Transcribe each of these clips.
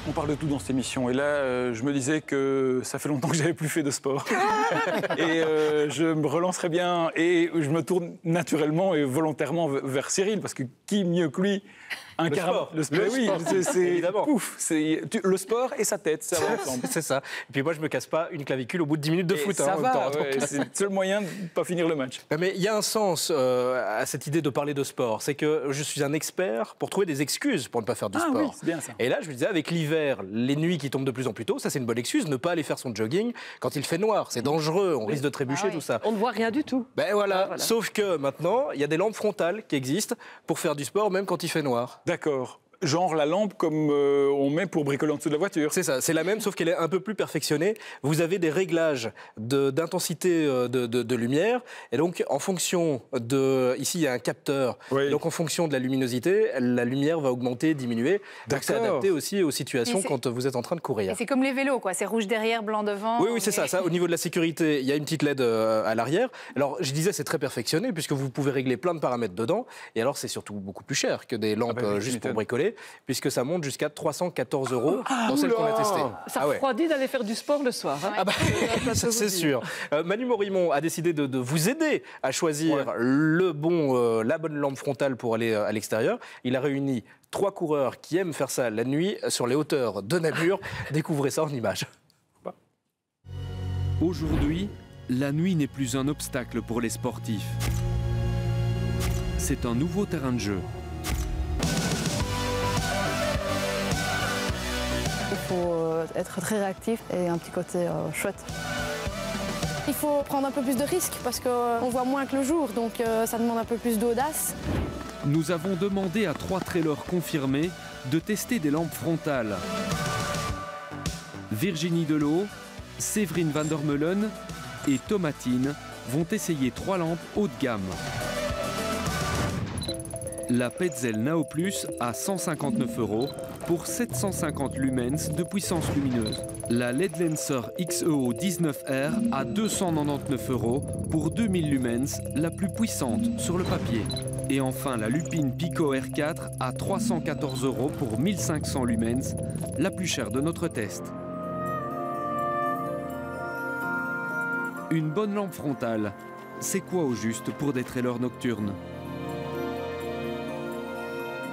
On parle de tout dans cette émission. Et là, je me disais que ça fait longtemps que j'avais plus fait de sport. Et je me relancerai bien. Et je me tourne naturellement et volontairement vers Cyril. Parce que qui mieux que lui incarne le sport. Oui, c'est évidemment. Pouf, le sport et sa tête, ça va ensemble. C'est ça. Et puis moi, je me casse pas une clavicule au bout de 10 minutes de foot. Ça en va, même temps. ouais, c'est le seul moyen de ne pas finir le match. Mais il y a un sens à cette idée de parler de sport. C'est que je suis un expert pour trouver des excuses pour ne pas faire du sport. Oui, c'est bien ça. Et là, je me disais, avec l'hiver, les nuits qui tombent de plus en plus tôt, ça c'est une bonne excuse, ne pas aller faire son jogging quand il fait noir. C'est dangereux, on risque de trébucher, tout ça. On ne voit rien du tout. Ben voilà. Sauf que maintenant, il y a des lampes frontales qui existent pour faire du sport même quand il fait noir. D'accord. Genre la lampe comme on met pour bricoler en dessous de la voiture. C'est ça, c'est la même, sauf qu'elle est un peu plus perfectionnée. Vous avez des réglages d'intensité de lumière, et donc en fonction de... Ici, il y a un capteur, oui. Donc en fonction de la luminosité, la lumière va augmenter, diminuer. Donc c'est adapté aussi aux situations quand vous êtes en train de courir. Et c'est comme les vélos, quoi. C'est rouge derrière, blanc devant. Oui, c'est ça. Au niveau de la sécurité, il y a une petite LED à l'arrière. Alors, je disais, c'est très perfectionné, puisque vous pouvez régler plein de paramètres dedans. Et alors, c'est surtout beaucoup plus cher que des lampes juste pour bricoler, puisque ça monte jusqu'à 314 € dans celle qu'on a testée. Ça refroidit d'aller faire du sport le soir. Hein. C'est sûr. Manu Morimont a décidé de vous aider à choisir la bonne lampe frontale pour aller à l'extérieur. Il a réuni 3 coureurs qui aiment faire ça la nuit sur les hauteurs de Namur. Découvrez ça en images. Aujourd'hui, la nuit n'est plus un obstacle pour les sportifs. C'est un nouveau terrain de jeu. Il faut être très réactif et un petit côté chouette. Il faut prendre un peu plus de risques parce qu'on voit moins que le jour, donc ça demande un peu plus d'audace. Nous avons demandé à 3 trailers confirmés de tester des lampes frontales. Virginie Delot, Séverine van der Meulen et Thomatine vont essayer 3 lampes haut de gamme. La Petzl Nao Plus à 159 € pour 750 lumens de puissance lumineuse. La LED Lenser XEO 19R à 299 € pour 2000 lumens, la plus puissante sur le papier. Et enfin la Lupine Pico R4 à 314 € pour 1500 lumens, la plus chère de notre test. Une bonne lampe frontale, c'est quoi au juste pour des trailers nocturnes ?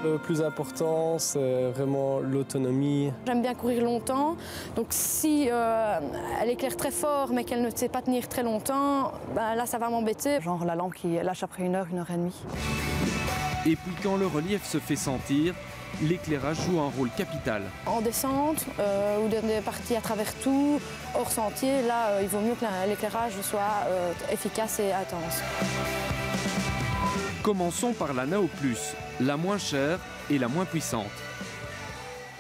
Le plus important, c'est vraiment l'autonomie. J'aime bien courir longtemps, donc si elle éclaire très fort mais qu'elle ne sait pas tenir très longtemps, ben là ça va m'embêter. Genre la lampe qui lâche après 1 heure, 1 heure et demie. Et puis quand le relief se fait sentir, l'éclairage joue un rôle capital. En descente ou dans des parties à travers tout, hors sentier, là il vaut mieux que l'éclairage soit efficace et intense. Commençons par la Nao Plus, la moins chère et la moins puissante.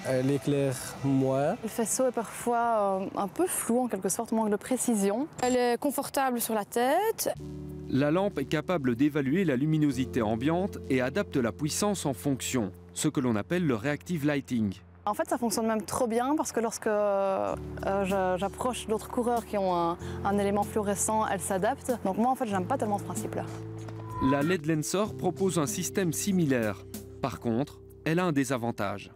Elle éclaire moins. Le faisceau est parfois un peu flou, en quelque sorte, manque de précision. Elle est confortable sur la tête. La lampe est capable d'évaluer la luminosité ambiante et adapte la puissance en fonction, ce que l'on appelle le reactive lighting. En fait, ça fonctionne même trop bien parce que lorsque j'approche d'autres coureurs qui ont un élément fluorescent, elle s'adapte. Donc moi, en fait, j'aime pas tellement ce principe-là. La LED Lenser propose un système similaire. Par contre, elle a un désavantage.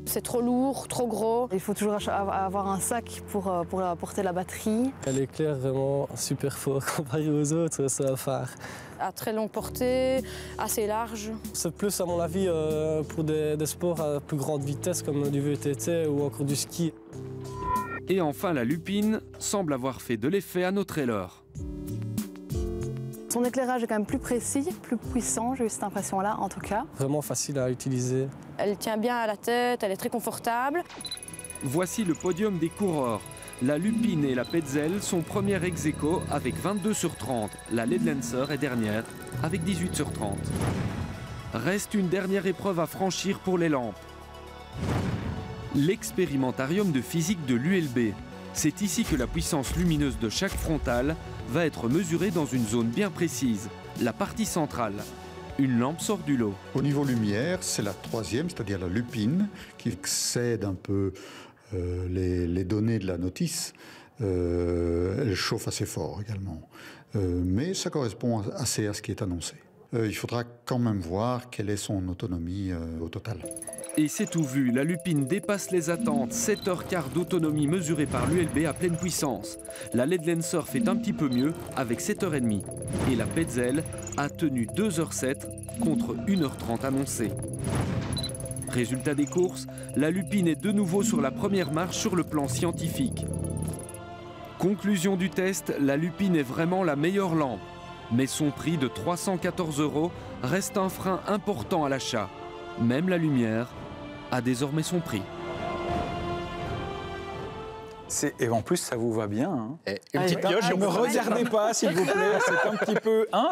C'est trop lourd, trop gros. Il faut toujours avoir un sac pour porter la batterie. Elle éclaire vraiment super fort comparé aux autres, c'est un phare. À très longue portée, assez large. C'est plus, à mon avis, pour des sports à plus grande vitesse comme du VTT ou encore du ski. Et enfin, la Lupine semble avoir fait de l'effet à nos trailers. Son éclairage est quand même plus précis, plus puissant, j'ai eu cette impression-là en tout cas. Vraiment facile à utiliser. Elle tient bien à la tête, elle est très confortable. Voici le podium des coureurs. La Lupine et la Petzl sont premières ex aequo avec 22 sur 30. La LED Lenser est dernière avec 18 sur 30. Reste une dernière épreuve à franchir pour les lampes. L'expérimentarium de physique de l'ULB. C'est ici que la puissance lumineuse de chaque frontale va être mesurée dans une zone bien précise, la partie centrale. Une lampe sort du lot. Au niveau lumière, c'est la 3e, c'est-à-dire la Lupine, qui excède un peu les données de la notice. Elle chauffe assez fort également. Mais ça correspond assez à ce qui est annoncé. Il faudra quand même voir quelle est son autonomie au total. Et c'est tout vu, la Lupine dépasse les attentes, 7h15 d'autonomie mesurée par l'ULB à pleine puissance. La LED Lensurf fait un petit peu mieux, avec 7h30. Et la Petzl a tenu 2h07 contre 1h30 annoncée. Résultat des courses, la Lupine est de nouveau sur la première marche sur le plan scientifique. Conclusion du test, la Lupine est vraiment la meilleure lampe. Mais son prix de 314 € reste un frein important à l'achat. Même la lumière a désormais son prix. Et en plus, ça vous va bien. Hein. Une petite pioche. Ne me regardez pas, s'il vous plaît.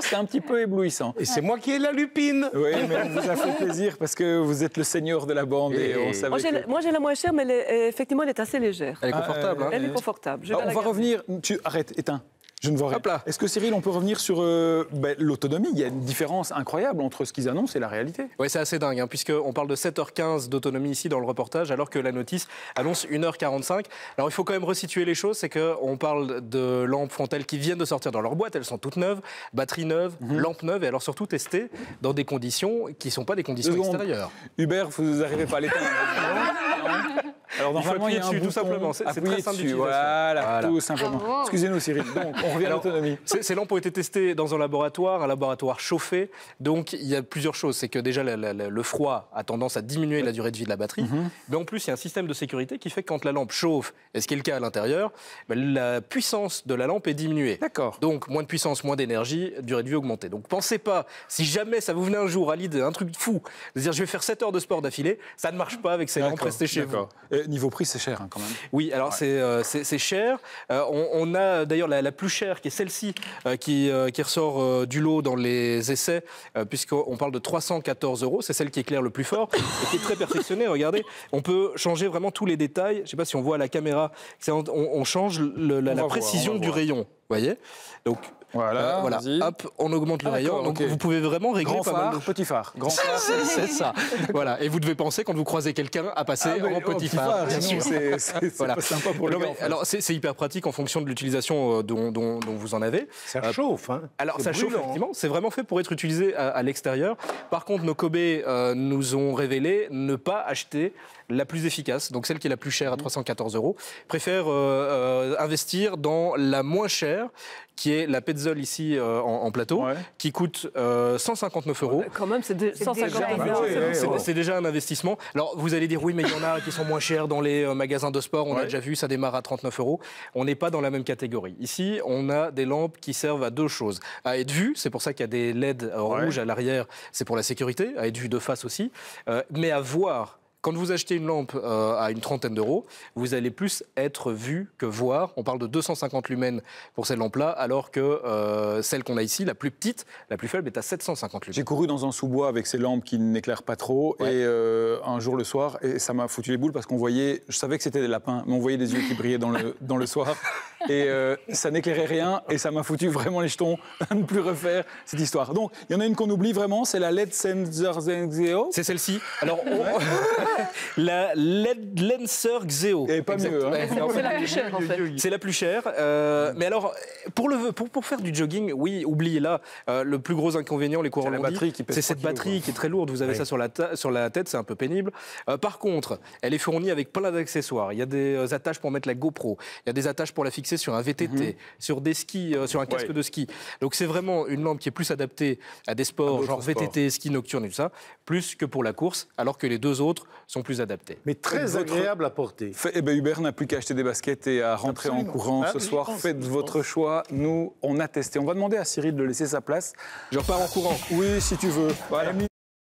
C'est un petit peu éblouissant. Et c'est moi qui ai la Lupine. Oui, mais on vous a fait plaisir parce que vous êtes le seigneur de la bande. Et on savait Moi, j'ai la moins chère, mais effectivement, elle est assez légère. Elle est confortable. Hein. Elle est confortable. On va revenir. Arrête, éteins. Je ne vois rien. Hop là. Est-ce que Cyril, on peut revenir sur l'autonomie? Il y a une différence incroyable entre ce qu'ils annoncent et la réalité. Oui, c'est assez dingue, hein, puisqu'on parle de 7h15 d'autonomie ici dans le reportage, alors que la notice annonce 1h45. Alors il faut quand même resituer les choses, c'est qu'on parle de lampes frontales qui viennent de sortir dans leur boîte, elles sont toutes neuves, batteries neuves, lampes neuves, et alors surtout testées dans des conditions qui ne sont pas des conditions extérieures. Hubert, vous n'arrivez pas à l'éteindre. Alors normalement, il y a un dessus, bouton, tout simplement. C'est très simple d'utilisation. Voilà, tout simplement. Bravo. Excusez-nous, Cyril. Donc, on revient à l'autonomie. Ces lampes ont été testées dans un laboratoire chauffé. Donc, il y a plusieurs choses. C'est que déjà, le froid a tendance à diminuer la durée de vie de la batterie. Mais en plus, il y a un système de sécurité qui fait que quand la lampe chauffe, et ce qui est le cas à l'intérieur, la puissance de la lampe est diminuée. D'accord. Donc, moins de puissance, moins d'énergie, durée de vie augmentée. Donc, pensez pas, si jamais ça vous venait un jour à l'idée, un truc fou, de dire je vais faire 7 heures de sport d'affilée, ça ne marche pas avec ces lampes restées chez vous. Niveau prix, c'est cher hein, quand même. Oui, alors c'est cher. On a d'ailleurs la plus chère qui est celle-ci qui ressort du lot dans les essais puisqu'on parle de 314 €. C'est celle qui éclaire le plus fort et qui est très perfectionnée. Regardez, on peut changer vraiment tous les détails. Je ne sais pas si on voit à la caméra. On change la précision du rayon. Vous voyez? Donc voilà, hop, on augmente le rayon. Donc vous pouvez vraiment régler grand pas mal phare, de... petit phare. Grand phare, c'est ça. Voilà. Et vous devez penser quand vous croisez quelqu'un à passer en petit phare. Bien sûr. C'est voilà. pas sympa pour le gars. En fait. Alors c'est hyper pratique en fonction de l'utilisation dont vous en avez. Ça chauffe. Hein. Alors ça chauffe effectivement. C'est vraiment fait pour être utilisé à l'extérieur. Par contre, nos Kobe nous ont révélé ne pas acheter la plus efficace, donc celle qui est la plus chère à 314 €. Préfèrent investir dans la moins chère, qui est la Petzl ici en plateau, qui coûte 159 €. Quand même, c'est 159 €. C'est déjà un investissement. Alors, vous allez dire, oui, mais il y en a qui sont moins chers dans les magasins de sport. On a déjà vu, ça démarre à 39 €. On n'est pas dans la même catégorie. Ici, on a des lampes qui servent à deux choses. À être vues, c'est pour ça qu'il y a des LED rouges à l'arrière, c'est pour la sécurité. À être vues de face aussi. Mais à voir. Quand vous achetez une lampe à une trentaine d'euros, vous allez plus être vu que voir. On parle de 250 lumens pour cette lampe-là, alors que celle qu'on a ici, la plus petite, la plus faible, est à 750 lumens. J'ai couru dans un sous-bois avec ces lampes qui n'éclairent pas trop, et un jour le soir, et ça m'a foutu les boules parce qu'on voyait, je savais que c'était des lapins, mais on voyait des yeux qui brillaient dans le soir, et ça n'éclairait rien, et ça m'a foutu vraiment les jetons à ne plus refaire cette histoire. Donc, il y en a une qu'on oublie vraiment, c'est la LED Sensor Xeo. C'est celle-ci. Alors, la LED Lensurf Xeo. Et pas mieux. Hein. C'est la plus chère, en fait. C'est la plus chère. Mais alors, pour faire du jogging, oui, oubliez là. Le plus gros inconvénient, les coureurs l'ont dit, c'est cette batterie qui est très lourde. Vous avez ça sur la tête, c'est un peu pénible. Par contre, elle est fournie avec plein d'accessoires. Il y a des attaches pour mettre la GoPro. Il y a des attaches pour la fixer sur un VTT, sur des skis, sur un casque de ski. Donc c'est vraiment une lampe qui est plus adaptée à des sports, genre VTT, ski nocturne et tout ça, plus que pour la course, alors que les deux autres sont plus adaptés. Mais très agréable à porter. Hubert n'a plus qu'à acheter des baskets et à rentrer en courant ce soir. Faites votre choix. Nous, on a testé. On va demander à Cyril de laisser sa place. Je repars en courant. Oui, si tu veux. Voilà.